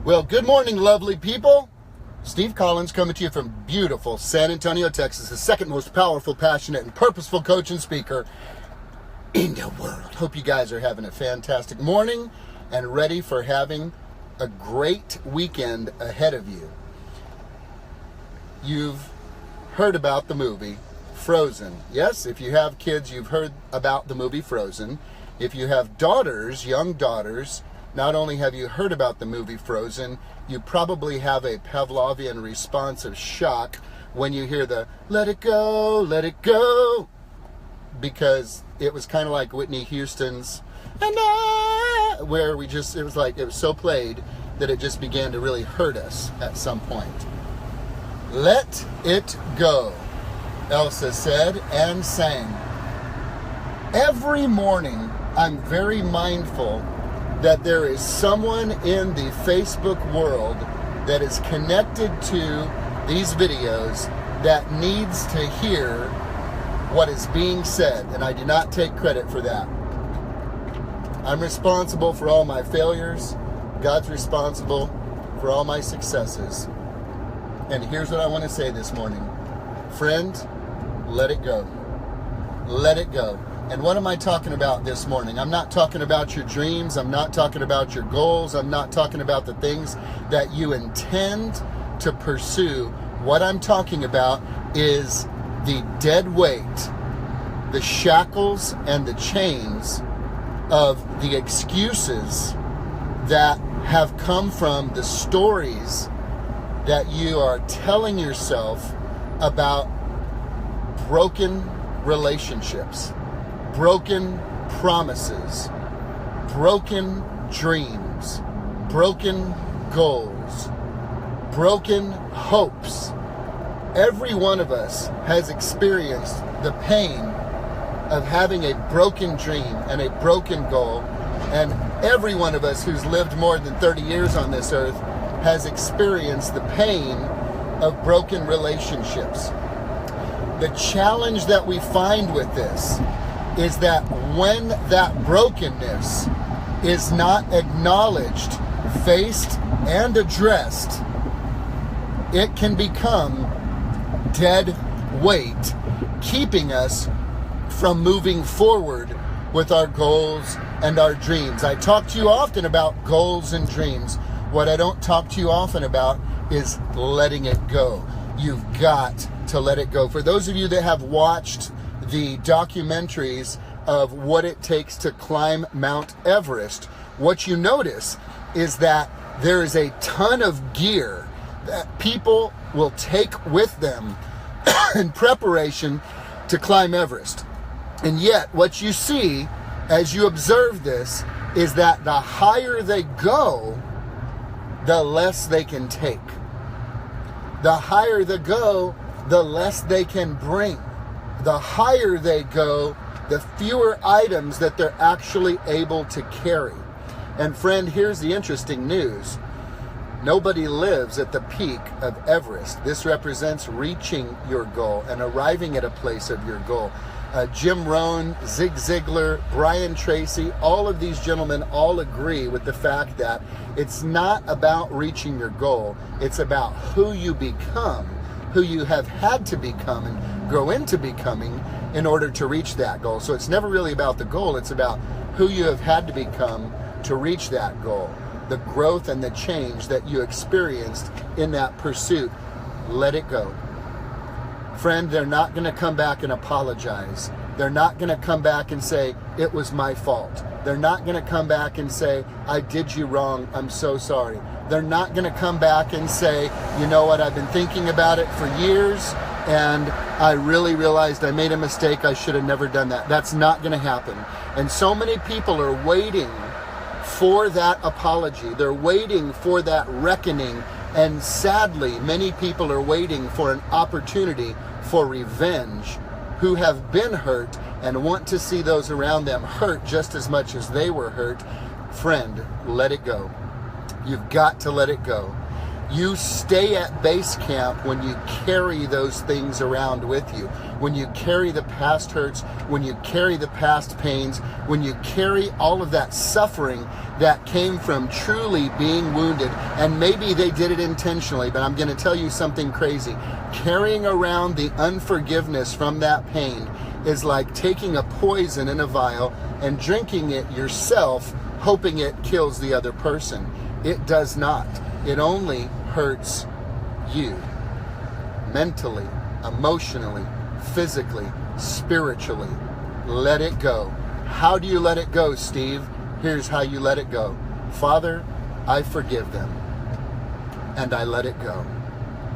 Well, good morning, lovely people. Steve Collins coming to you from beautiful San Antonio, Texas, the second most powerful, passionate, and purposeful coach and speaker in the world. Hope you guys are having a fantastic morning and ready for having a great weekend ahead of you. You've heard about the movie Frozen. Yes, if you have kids, you've heard about the movie Frozen. If you have daughters, young daughters, not only have you heard about the movie Frozen, you probably have a Pavlovian response of shock when you hear the let it go, because it was kind of like Whitney Houston's and where it was so played that it just began to really hurt us at some point. Let it go, Elsa said and sang. Every morning, I'm very mindful that there is someone in the Facebook world that is connected to these videos that needs to hear what is being said, and I do not take credit for that. I'm responsible for all my failures. God's responsible for all my successes. And here's what I want to say this morning. Friend, let it go. Let it go. And what am I talking about this morning? I'm not talking about your dreams. I'm not talking about your goals. I'm not talking about the things that you intend to pursue. What I'm talking about is the dead weight, the shackles and the chains of the excuses that have come from the stories that you are telling yourself about broken relationships, broken promises, broken dreams, broken goals, broken hopes. Every one of us has experienced the pain of having a broken dream and a broken goal, and every one of us who's lived more than 30 years on this earth has experienced the pain of broken relationships. The challenge that we find with this is that when that brokenness is not acknowledged, faced, and addressed, it can become dead weight, keeping us from moving forward with our goals and our dreams. I talk to you often about goals and dreams. What I don't talk to you often about is letting it go. You've got to let it go. For those of you that have watched the documentaries of what it takes to climb Mount Everest, what you notice is that there is a ton of gear that people will take with them in preparation to climb Everest. And yet, what you see as you observe this is that the higher they go, the less they can take. The higher they go, the less they can bring. The higher they go, the fewer items that they're actually able to carry. And friend, here's the interesting news. Nobody lives at the peak of Everest. This represents reaching your goal and arriving at a place of your goal. Jim Rohn, Zig Ziglar, Brian Tracy, all of these gentlemen all agree with the fact that it's not about reaching your goal. It's about who you become, who you have had to become and grow into becoming in order to reach that goal. So it's never really about the goal. It's about who you have had to become to reach that goal. The growth and the change that you experienced in that pursuit. Let it go. Friend, they're not going to come back and apologize. They're not going to come back and say, it was my fault. They're not going to come back and say, I did you wrong, I'm so sorry. They're not going to come back and say, you know what, I've been thinking about it for years, and I really realized I made a mistake, I should have never done that. That's not going to happen. And so many people are waiting for that apology. They're waiting for that reckoning. And sadly, many people are waiting for an opportunity for revenge, who have been hurt and want to see those around them hurt just as much as they were hurt. Friend, let it go. You've got to let it go. You stay at base camp when you carry those things around with you. When you carry the past hurts, when you carry the past pains, when you carry all of that suffering that came from truly being wounded. And maybe they did it intentionally, but I'm going to tell you something crazy. Carrying around the unforgiveness from that pain is like taking a poison in a vial and drinking it yourself, hoping it kills the other person. It does not. It only hurts you mentally, emotionally, physically, spiritually. Let it go. How do you let it go, Steve? Here's how you let it go. Father, I forgive them, and I let it go.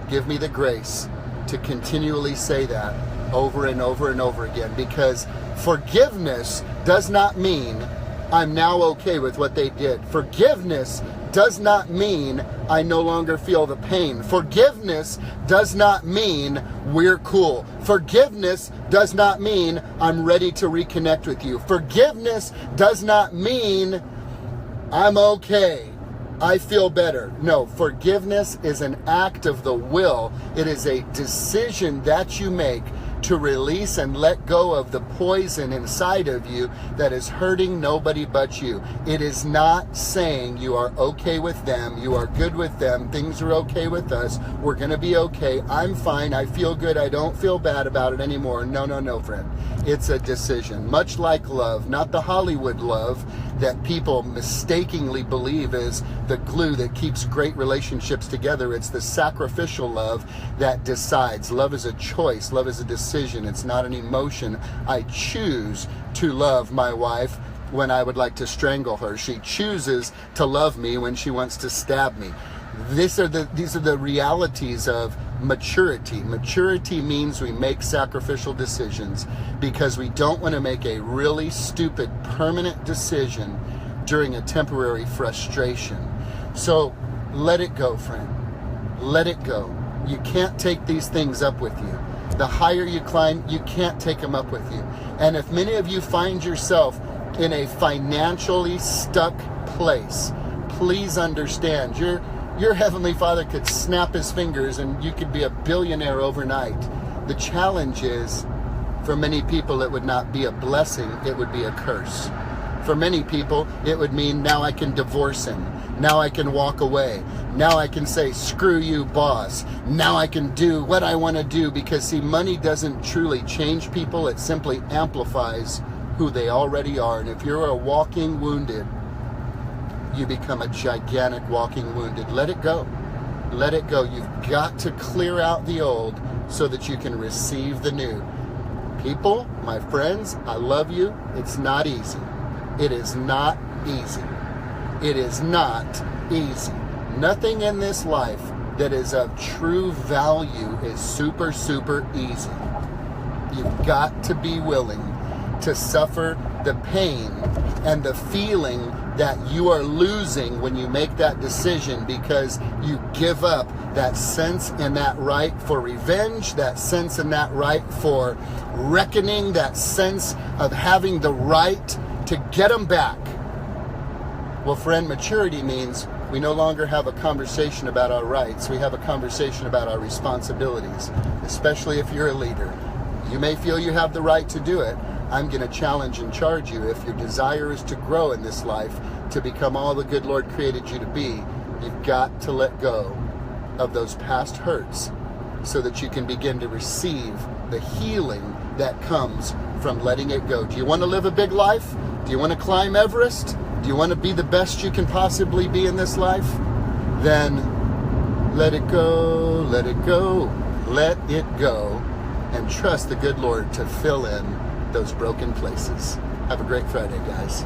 Give me the grace to continually say that over and over and over again, because forgiveness does not mean I'm now okay with what they did. Forgiveness does not mean I no longer feel the pain. Forgiveness does not mean we're cool. Forgiveness does not mean I'm ready to reconnect with you. Forgiveness does not mean I'm okay, I feel better. No, forgiveness is an act of the will. It is a decision that you make to release and let go of the poison inside of you that is hurting nobody but you. It is not saying you are okay with them, you are good with them, things are okay with us, we're going to be okay, I'm fine, I feel good, I don't feel bad about it anymore. No, no, no, friend. It's a decision. Much like love, not the Hollywood love that people mistakenly believe is the glue that keeps great relationships together. It's the sacrificial love that decides. Love is a choice. Love is a decision. It's not an emotion. I choose to love my wife when I would like to strangle her. She chooses to love me when she wants to stab me. These are the realities of maturity. Maturity means we make sacrificial decisions because we don't want to make a really stupid permanent decision during a temporary frustration. So let it go, friend. Let it go. You can't take these things up with you. The higher you climb, you can't take them up with you. And if many of you find yourself in a financially stuck place, please understand your Heavenly Father could snap his fingers and you could be a billionaire overnight. The challenge is, for many people, it would not be a blessing, it would be a curse. For many people, it would mean now I can divorce him. Now I can walk away. Now I can say, screw you, boss. Now I can do what I want to do, because see, money doesn't truly change people. It simply amplifies who they already are. And if you're a walking wounded, you become a gigantic walking wounded. Let it go. Let it go. You've got to clear out the old so that you can receive the new. People, my friends, I love you. It's not easy. It is not easy. It is not easy. Nothing in this life that is of true value is super, super easy. You've got to be willing to suffer the pain and the feeling that you are losing when you make that decision, because you give up that sense and that right for revenge, that sense and that right for reckoning, that sense of having the right to get them back. Well, friend, maturity means we no longer have a conversation about our rights. We have a conversation about our responsibilities, especially if you're a leader. You may feel you have the right to do it. I'm going to challenge and charge you. If your desire is to grow in this life, to become all the good Lord created you to be, you've got to let go of those past hurts so that you can begin to receive the healing that comes from letting it go. Do you want to live a big life? Do you want to climb Everest? Do you want to be the best you can possibly be in this life? Then let it go, let it go, let it go, and trust the good Lord to fill in those broken places. Have a great Friday, guys.